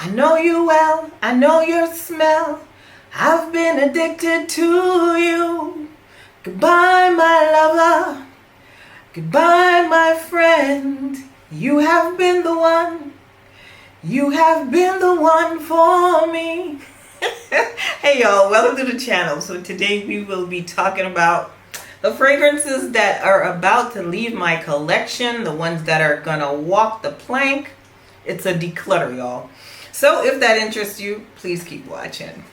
I know you well, I know your smell. I've been addicted to you. Goodbye, my lover. Goodbye, my friend. You have been the one. You have been the one for me. Hey y'all, welcome to the channel. So today we will be talking about the fragrances that are about to leave my collection, the ones that are gonna walk the plank. It's a declutter, y'all. So if that interests you, please keep watching.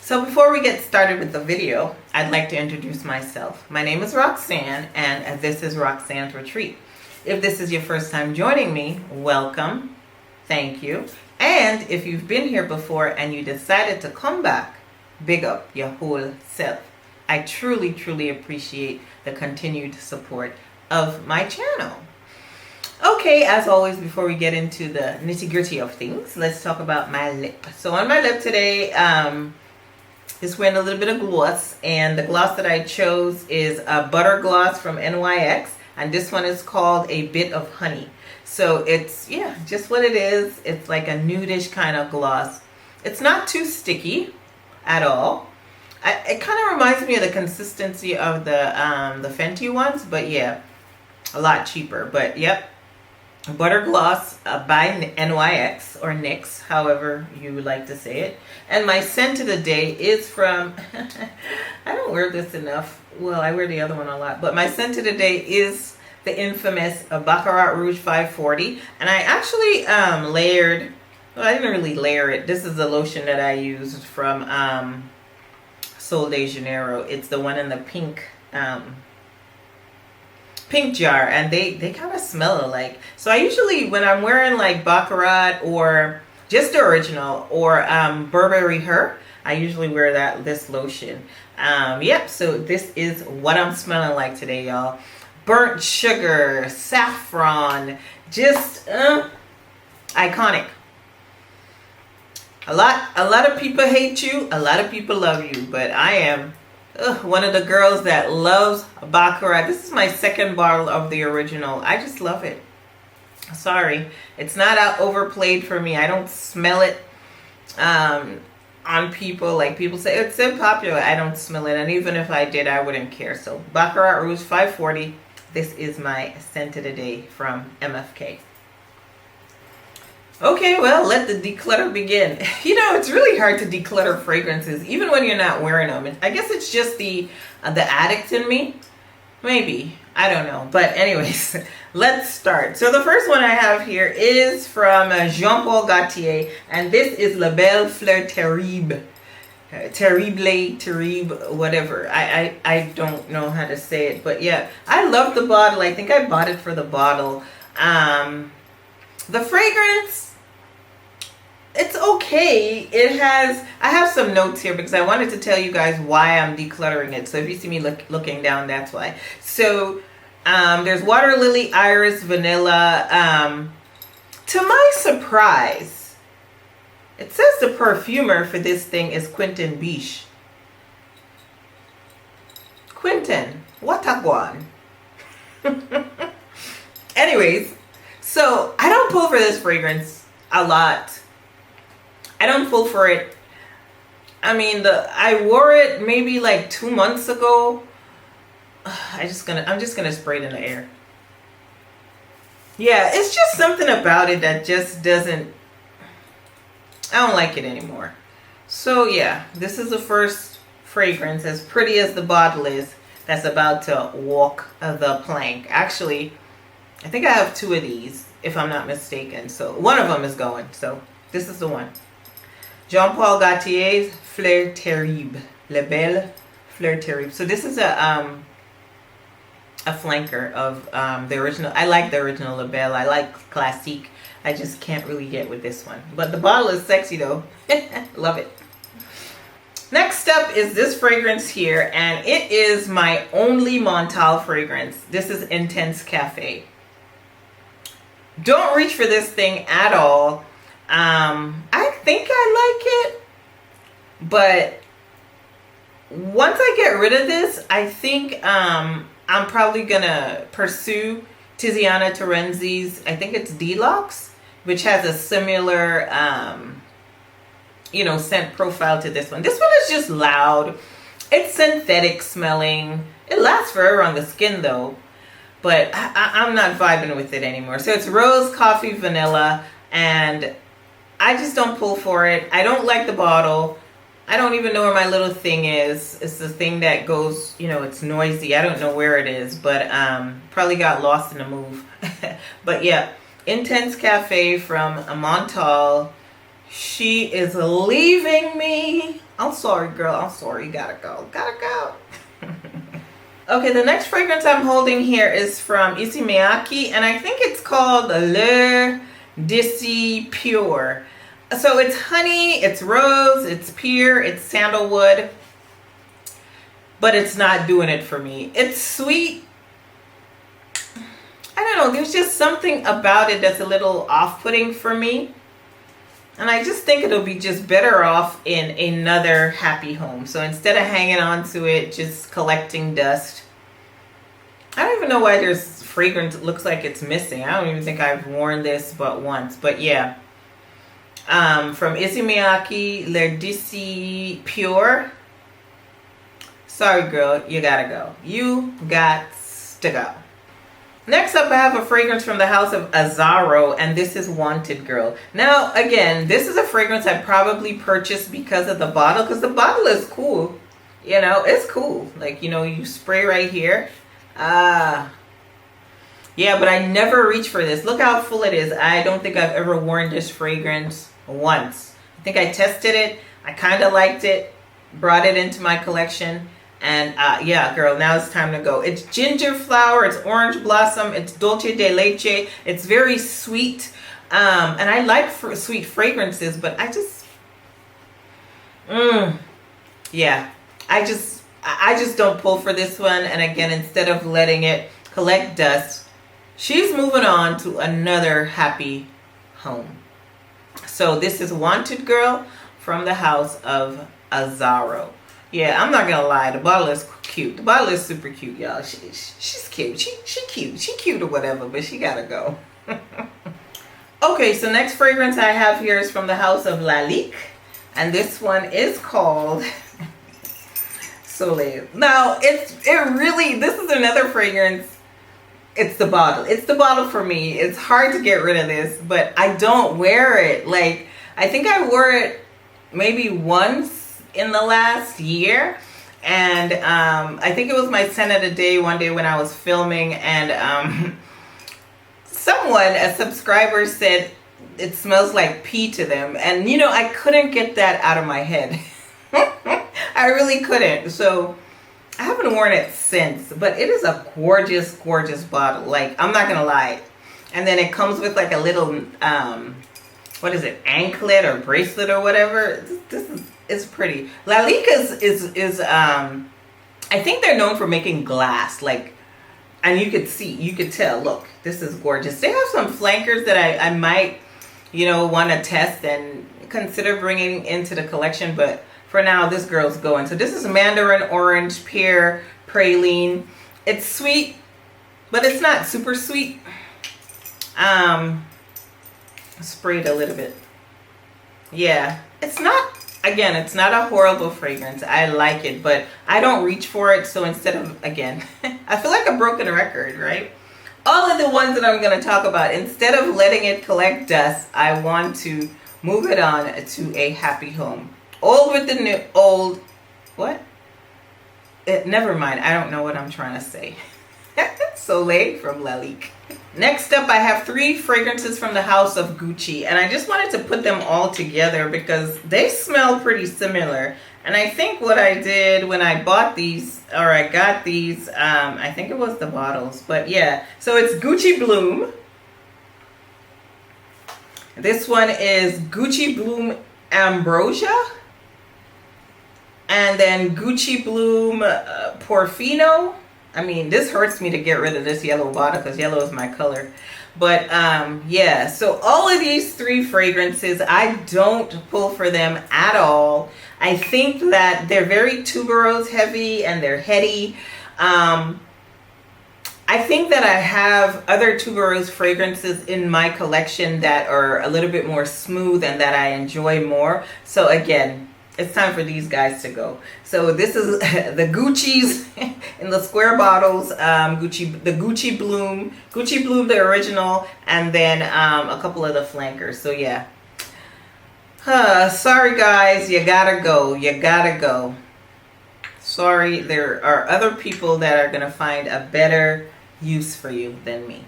So before we get started with the video, I'd like to introduce myself. My name is Roxanne, and this is Roxanne's Retreat. If this is your first time joining me, welcome, thank you. And if you've been here before and you decided to come back, big up your whole self. I truly, truly appreciate the continued support of my channel. Okay, as always, before we get into the nitty-gritty of things, let's talk about my lip. So on my lip today, just wearing a little bit of gloss, and the gloss that I chose is a butter gloss from NYX, and this one is called A Bit of Honey. So it's, yeah, just what it is. It's like a nudish kind of gloss. It's not too sticky at all. It kind of reminds me of the consistency of the Fenty ones, but yeah, a lot cheaper. But yep, butter gloss by NYX or NYX, however you would like to say it. And my scent of the day is from, I don't wear this enough. Well, I wear the other one a lot, but my scent of the day is the infamous Baccarat Rouge 540. And I actually layered, well, I didn't really layer it. This is the lotion that I used from Sol de Janeiro. It's the one in the pink jar, and they kind of smell alike. So I usually, when I'm wearing like Baccarat or just the original or Burberry Her, I usually wear this lotion. Yep, so this is what I'm smelling like today, y'all. Burnt sugar, saffron, just iconic. A lot of people hate you, a lot of people love you, but I am one of the girls that loves Baccarat. This is my second bottle of the original. I just love it. Sorry, it's not overplayed for me. I don't smell it on people. Like people say it's so popular. I don't smell it, and even if I did, I wouldn't care. So Baccarat Rouge 540. This is my scent of the day from MFK. Okay, well, let the declutter begin. You know, it's really hard to declutter fragrances, even when you're not wearing them. I guess it's just the addict in me. Maybe. I don't know. But anyways, let's start. So the first one I have here is from Jean-Paul Gaultier, and this is La Belle Fleur Terrible. Terrible, whatever. I don't know how to say it, but yeah, I love the bottle. I think I bought it for the bottle. The fragrance, it's okay. I have some notes here because I wanted to tell you guys why I'm decluttering it. So if you see me looking down, that's why. So there's water lily, iris, vanilla. To my surprise, it says the perfumer for this thing is Quentin Biche. Quentin, what a guan. Anyways, so I don't pull for this fragrance a lot. I don't pull for it. I mean, I wore it maybe like 2 months ago. I'm just gonna spray it in the air. Yeah, it's just something about it that just doesn't, I don't like it anymore. So yeah, this is the first fragrance, as pretty as the bottle is, that's about to walk the plank. Actually, I think I have 2 of these, if I'm not mistaken. So one of them is going. So this is the one. Jean-Paul Gaultier's Fleur Terrible. La Belle Fleur Terrible. So this is a flanker of the original. I like the original La Belle. I like Classique. I just can't really get with this one. But the bottle is sexy though. Love it. Next up is this fragrance here, and it is my only Montale fragrance. This is Intense Cafe. Don't reach for this thing at all. I think I like it, but once I get rid of this, I think I'm probably gonna pursue Tiziana Terenzi's, I think it's Deluxe, which has a similar you know, scent profile to this one. This one is just loud. It's synthetic smelling. It lasts forever on the skin though, but I'm not vibing with it anymore. So it's rose, coffee, vanilla, and I just don't pull for it. I don't like the bottle. I don't even know where my little thing is. It's the thing that goes, you know, it's noisy. I don't know where it is, but probably got lost in the move. But yeah, Intense Cafe from Montale. She is leaving me. I'm sorry, girl. I'm sorry. You gotta go. Gotta go. Okay, the next fragrance I'm holding here is from Issey Miyake, and I think it's called L'Issey Pure. So it's honey, it's rose, it's pear, it's sandalwood, but it's not doing it for me. It's sweet. I don't know, there's just something about it that's a little off-putting for me. And I just think it'll be just better off in another happy home. So instead of hanging on to it, just collecting dust. I don't even know why there's fragrance. It looks like it's missing. I don't even think I've worn this but once. But yeah. From Issey Miyake, L'Issey Pure. Sorry, girl. You gotta go. You got to go. Next up, I have a fragrance from the house of Azzaro, and this is Wanted Girl. Now, again, this is a fragrance I probably purchased because of the bottle, because the bottle is cool. You know, it's cool. Like, you know, you spray right here. Yeah, but I never reach for this. Look how full it is. I don't think I've ever worn this fragrance once. I think I tested it. I kind of liked it. Brought it into my collection. And yeah, girl, now it's time to go. It's ginger flower, it's orange blossom, it's dulce de leche. It's very sweet. And I like sweet fragrances, but I just, yeah, I just don't pull for this one. And again, instead of letting it collect dust, she's moving on to another happy home. So this is Wanted Girl from the house of Azzaro. Yeah, I'm not gonna lie, the bottle is cute. The bottle is super cute, y'all. She's cute. She cute. She cute or whatever, but she gotta go. Okay, so next fragrance I have here is from the house of Lalique, and this one is called Soleil. Now, this is another fragrance. It's the bottle. It's the bottle for me. It's hard to get rid of this, but I don't wear it. Like, I think I wore it maybe once in the last year, and I think it was my scent of the day one day when I was filming, and a subscriber said it smells like pee to them, and you know, I couldn't get that out of my head. I really couldn't. So I haven't worn it since, but it is a gorgeous bottle. Like, I'm not gonna lie. And then it comes with like a little what is it, anklet or bracelet or whatever. It's pretty. Lalique is I think they're known for making glass, like, and you could tell, look, this is gorgeous. They have some flankers that I might, you know, want to test and consider bringing into the collection, but for now, this girl's going. So this is mandarin orange, pear, praline. It's sweet, but it's not super sweet. Spray it a little bit. Yeah, it's not a horrible fragrance. I like it, but I don't reach for it. So instead of, again, I feel like a broken record, right? All of the ones that I'm going to talk about, instead of letting it collect dust, I want to move it on to a happy home. Old with the new, old, what? Never mind. I don't know what I'm trying to say. Soleil from Lalique. Next up, I have 3 fragrances from the house of Gucci, and I just wanted to put them all together because they smell pretty similar. And I think what I did when I bought these, or I got these, I think it was the bottles, but yeah. So it's Gucci Bloom. This one is Gucci Bloom Ambrosia. And then Gucci Bloom Porfino. I mean, this hurts me to get rid of this yellow bottle because yellow is my color. But yeah, so all of these three fragrances, I don't pull for them at all. I think that they're very tuberose heavy and they're heady. I think that I have other tuberose fragrances in my collection that are a little bit more smooth and that I enjoy more. So again, it's time for these guys to go. So this is the Gucci's in the square bottles, the Gucci Bloom, the original, and then a couple of the flankers. So yeah. Sorry guys, you gotta go. You gotta go. Sorry, there are other people that are gonna find a better use for you than me.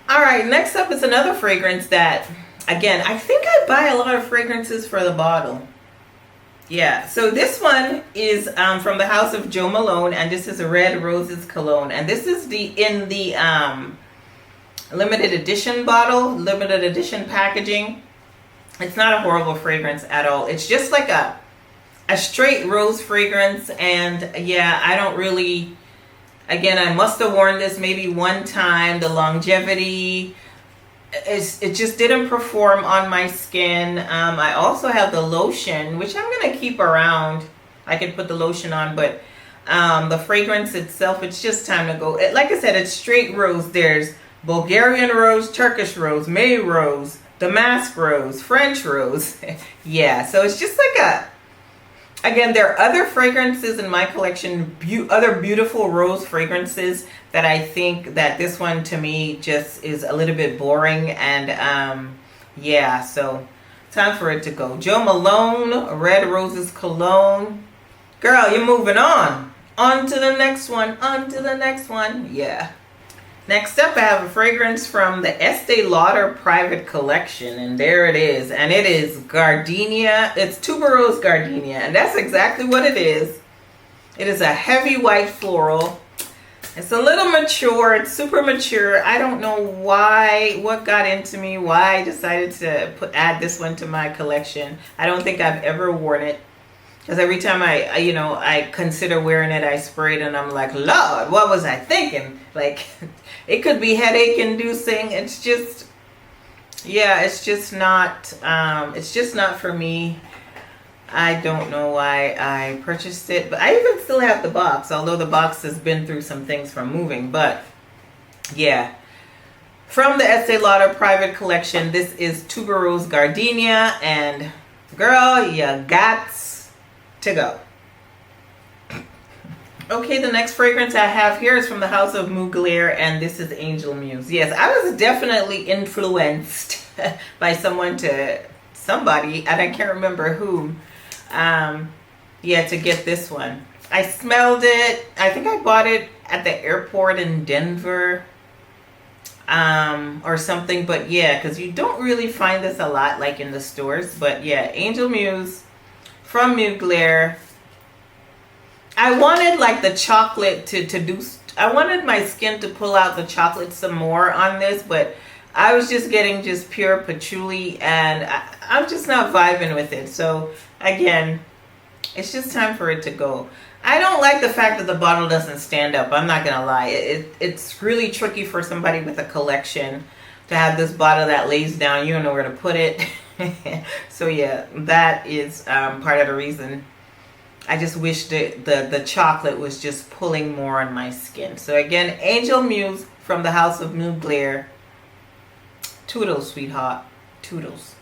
All right, next up is another fragrance that, again, I think I buy a lot of fragrances for the bottle. Yeah, so this one is from the house of Joe Malone, and this is a Red Roses cologne, and this is in the limited edition bottle, limited edition packaging. It's not a horrible fragrance at all. It's just like a straight rose fragrance, and yeah, I don't really, again, I must have worn this maybe one time. The longevity, it just didn't perform on my skin. I also have the lotion, which I'm going to keep around. I can put the lotion on, but the fragrance itself, it's just time to go. Like I said, it's straight rose. There's Bulgarian rose, Turkish rose, May rose, Damask rose, French rose. Yeah, so it's just like again, there are other fragrances in my collection, other beautiful rose fragrances, that I think that this one to me just is a little bit boring. And yeah, so time for it to go. Joe Malone, Red Roses cologne. Girl, you're moving on. On to the next one. On to the next one. Yeah. Next up, I have a fragrance from the Estee Lauder Private Collection, and there it is. And it is Gardenia. It's tuberose gardenia, and that's exactly what it is. It is a heavy white floral. It's a little mature. It's super mature. I don't know what got into me, why I decided to add this one to my collection. I don't think I've ever worn it, because every time I consider wearing it, I spray it and I'm like, Lord, what was I thinking? Like, it could be headache inducing. It's just, yeah, it's just not for me. I don't know why I purchased it, but I even still have the box, although the box has been through some things from moving. But yeah, from the Estee Lauder Private Collection, this is tuberose gardenia, and girl, you gots to go. Okay, the next fragrance I have here is from the house of Mugler, and this is Angel Muse. Yes, I was definitely influenced by somebody, and I can't remember whom. Yeah, to get this one. I smelled it. I think I bought it at the airport in Denver, or something. But yeah, because you don't really find this a lot, like in the stores. But yeah, Angel Muse from Mugler. I wanted like the chocolate I wanted my skin to pull out the chocolate some more on this, but I was just getting just pure patchouli, and I'm just not vibing with it. So again, it's just time for it to go. I don't like the fact that the bottle doesn't stand up. I'm not gonna lie. It's really tricky for somebody with a collection to have this bottle that lays down. You don't know where to put it. So yeah, that is part of the reason. I just wish the chocolate was just pulling more on my skin. So again, Angel Muse from the house of Mugler. Toodles, sweetheart. Toodles.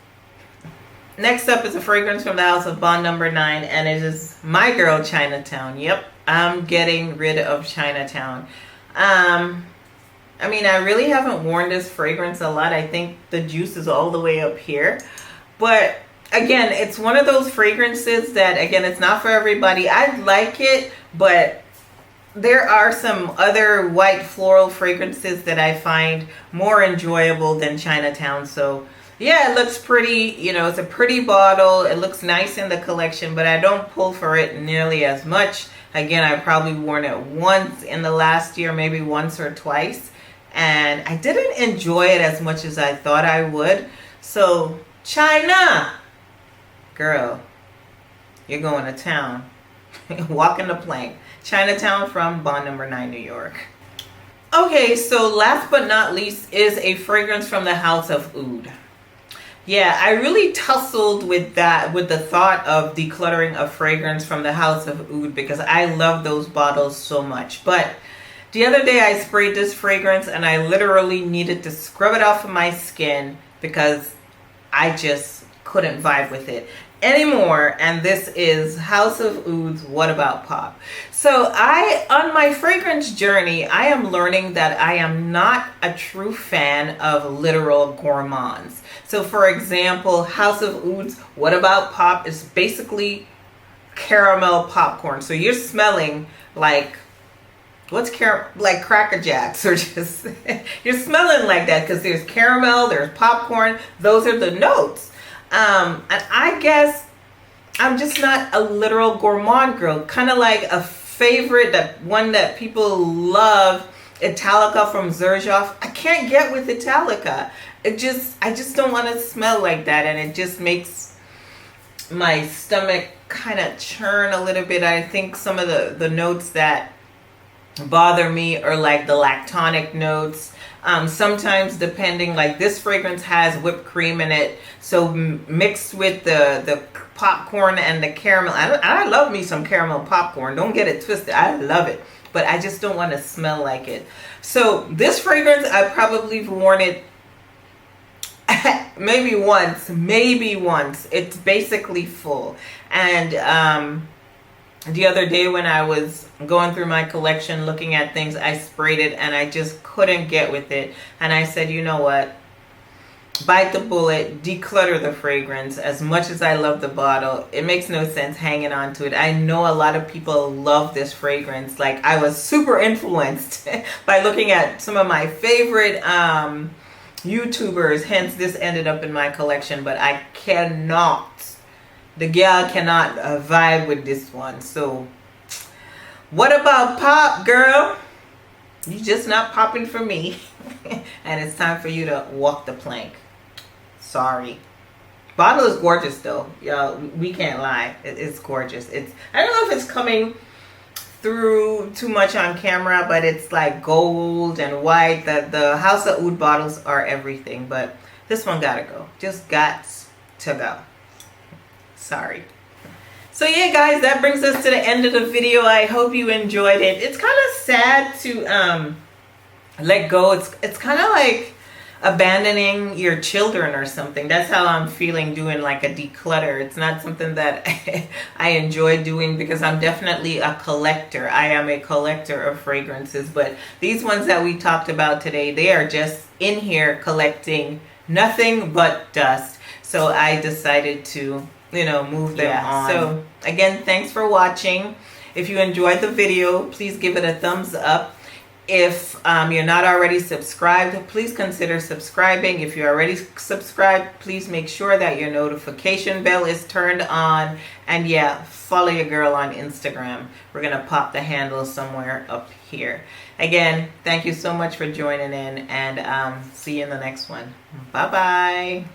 Next up is a fragrance from the house of Bond No. 9, and it is my girl, Chinatown. Yep, I'm getting rid of Chinatown. I mean, I really haven't worn this fragrance a lot. I think the juice is all the way up here. But again, it's one of those fragrances that, again, it's not for everybody. I like it, but there are some other white floral fragrances that I find more enjoyable than Chinatown. So yeah, it looks pretty, it's a pretty bottle. It looks nice in the collection, but I don't pull for it nearly as much. Again, I've probably worn it once in the last year, maybe once or twice, and I didn't enjoy it as much as I thought I would. So China, girl, you're going to town. Walking the plank. Chinatown from Bond No. 9, New York. Okay, so last but not least is a fragrance from the house of Oud. Yeah, I really tussled with that, with the thought of decluttering a fragrance from the house of Oud because I love those bottles so much. But the other day I sprayed this fragrance and I literally needed to scrub it off of my skin because I just couldn't vibe with it anymore. And this is House of Oud's What About Pop. So on my fragrance journey, I am learning that I am not a true fan of literal gourmands. So for example, House of Oud's What About Pop is basically caramel popcorn. So you're smelling like, like Cracker Jacks, or just, you're smelling like that because there's caramel, there's popcorn, those are the notes. And I guess I'm just not a literal gourmand girl. Kind of like a favorite, that one that people love, Italica from Xerjoff. I can't get with Italica. I just don't want to smell like that, and it just makes my stomach kind of churn a little bit. I think some of the notes that bother me are like the lactonic notes. Sometimes depending, like this fragrance has whipped cream in it, so mixed with the popcorn and the caramel. I love me some caramel popcorn, don't get it twisted, I love it, but I just don't want to smell like it. So this fragrance, I probably worn it maybe once. It's basically full. And the other day when I was going through my collection looking at things, I sprayed it and I just couldn't get with it. And I said, you know what? Bite the bullet, declutter the fragrance. As much as I love the bottle, it makes no sense hanging on to it. I know a lot of people love this fragrance. Like, I was super influenced by looking at some of my favorite YouTubers. Hence, this ended up in my collection. But I cannot. The gal cannot vibe with this one. So, what about pop, girl? You just not popping for me. And it's time for you to walk the plank. Sorry. Bottle is gorgeous though. Y'all, we can't lie. It's gorgeous. I don't know if it's coming through too much on camera, but it's like gold and white. The House of Oud bottles are everything. But this one gotta go. Just got to go. Sorry. So yeah, guys, that brings us to the end of the video. I hope you enjoyed it. It's kind of sad to let go. It's kind of like abandoning your children or something. That's how I'm feeling doing like a declutter. It's not something that I enjoy doing because I'm definitely a collector. I am a collector of fragrances, but these ones that we talked about today, they are just in here collecting nothing but dust. So I decided to, you know, move them on. So again, thanks for watching. If you enjoyed the video, please give it a thumbs up. If you're not already subscribed, please consider subscribing. If you're already subscribed, please make sure that your notification bell is turned on. And yeah, follow your girl on Instagram. We're going to pop the handle somewhere up here. Again, thank you so much for joining in, and see you in the next one. Bye-bye.